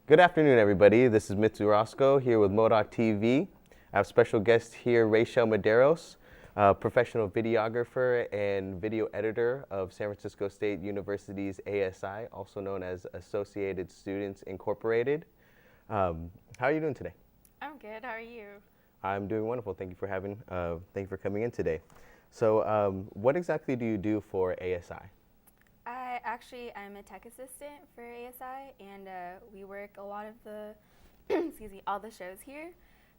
Good afternoon, everybody. This is Mitsu Roscoe here with Modoc TV. I have special guest here, Rachel Medeiros, professional videographer and video editor of San Francisco State University's ASI, also known as Associated Students Incorporated. How are you doing today? I'm good. How are you? I'm doing wonderful. Thank you for coming in today. So, what exactly do you do for ASI? I'm a tech assistant for ASI, and we work a lot of the, excuse me, all the shows here.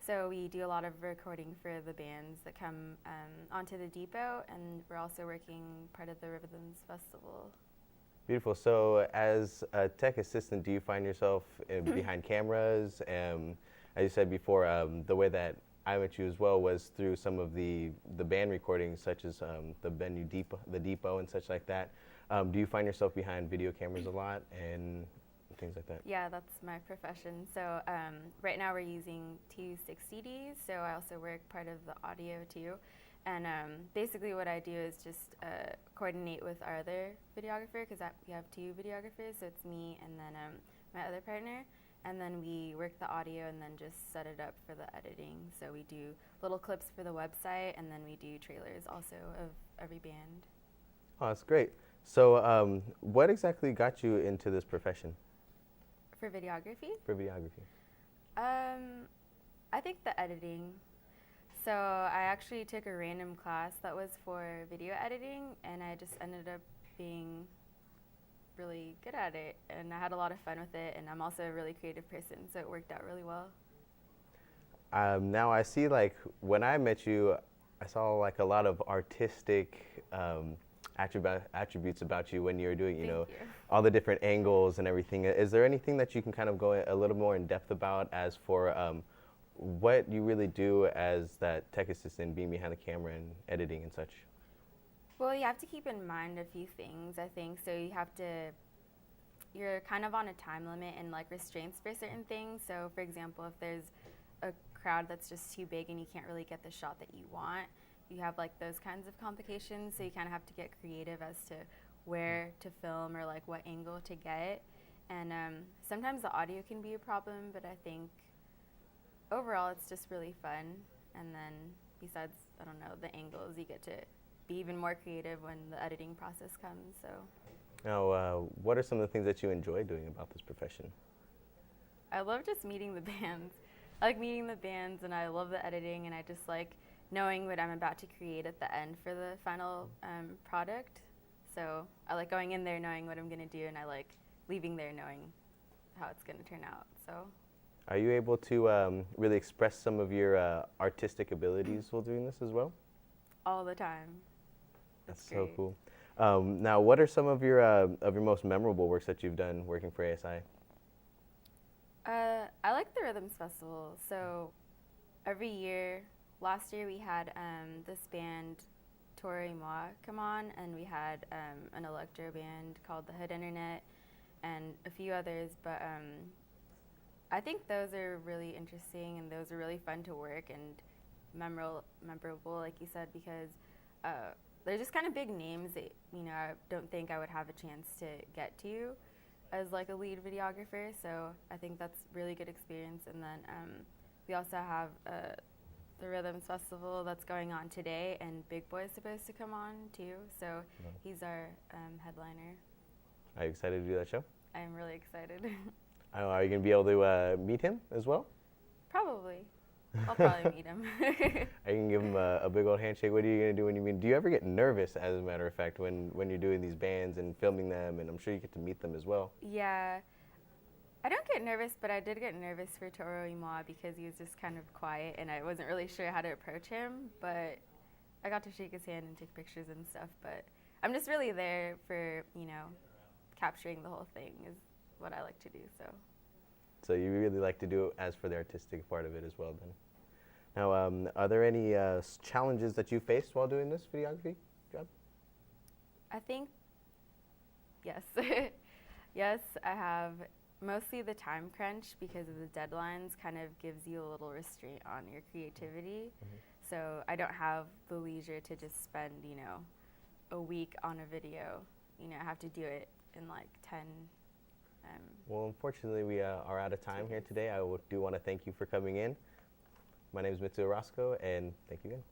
So we do a lot of recording for the bands that come onto the depot, and we're also working part of the Rhythms Festival. Beautiful. So, as a tech assistant, do you find yourself behind cameras? As you said before, the way that I met you as well was through some of the band recordings, such as the venue depot, the depot, and such like that. Do you find yourself behind video cameras a lot and things like that? Yeah, that's my profession. So right now we're using two 6CDs, so I also work part of the audio too. And basically what I do is just coordinate with our other videographer, because we have two videographers, so it's me and then my other partner. And then we work the audio and then just set it up for the editing. So we do little clips for the website, and then we do trailers also of every band. Oh, that's great. So, what exactly got you into this profession For videography, for videography? I think the editing. So I actually took a random class that was for video editing, and I just ended up being really good at it, and I had a lot of fun with it, and I'm also a really creative person, so it worked out really well. Now I see, like, when I met you, I saw like a lot of artistic attributes about you when you were doing, Thank you. all the different angles and everything. Is there anything that you can kind of go a little more in depth about as for what you really do as that tech assistant, being behind the camera and editing and such? Well, you have to keep in mind a few things, I think. So you're kind of on a time limit and like restraints for certain things. So, for example, if there's a crowd that's just too big and you can't really get the shot that you want, you have like those kinds of complications. So you kind of have to get creative as to where to film or like what angle to get. And sometimes the audio can be a problem, but I think overall it's just really fun. And then besides, I don't know, the angles, you get to be even more creative when the editing process comes. So Now, what are some of the things that you enjoy doing about this profession? I love just meeting the bands. I like meeting the bands, and I love the editing, and I just like knowing what I'm about to create at the end for the final product. So I like going in there knowing what I'm going to do, and I like leaving there knowing how it's going to turn out. So Are you able to really express some of your artistic abilities while doing this as well? all the time. That's It's so great. cool. Now, what are some of your most memorable works that you've done working for ASI? I like the Rhythms Festival. So every year, last year we had this band, Tori Moi, come on, and we had an electro band called the Hood Internet and a few others. But I think those are really interesting, and those are really fun to work and memorable, like you said, because they're just kind of big names that I don't think I would have a chance to get to as like a lead videographer. So I think that's really good experience. And then we also have the Rhythms Festival that's going on today, and Big Boy's supposed to come on too. So he's our headliner. Are you excited to do that show? I'm really excited. Are you going to be able to meet him as well? Probably. I'll probably meet him. Are you going to give him a big old handshake? What are you going to do when you meet? Do you ever get nervous, as a matter of fact, when you're doing these bands and filming them? And I'm sure you get to meet them as well. Yeah. I don't get nervous, but I did get nervous for Toro Imoa because he was just kind of quiet and I wasn't really sure how to approach him, but I got to shake his hand and take pictures and stuff. But I'm just really there for, capturing the whole thing is what I like to do. So you really like to do it as for the artistic part of it as well, then. Now, are there any challenges that you faced while doing this videography job? I think, yes. Yes, I have mostly the time crunch because of the deadlines kind of gives you a little restraint on your creativity. So I don't have the leisure to just spend, a week on a video. I have to do it in like 10 Well, unfortunately, we are out of time here today. I do want to thank you for coming in. My name is Mitsu Orozco, and thank you again.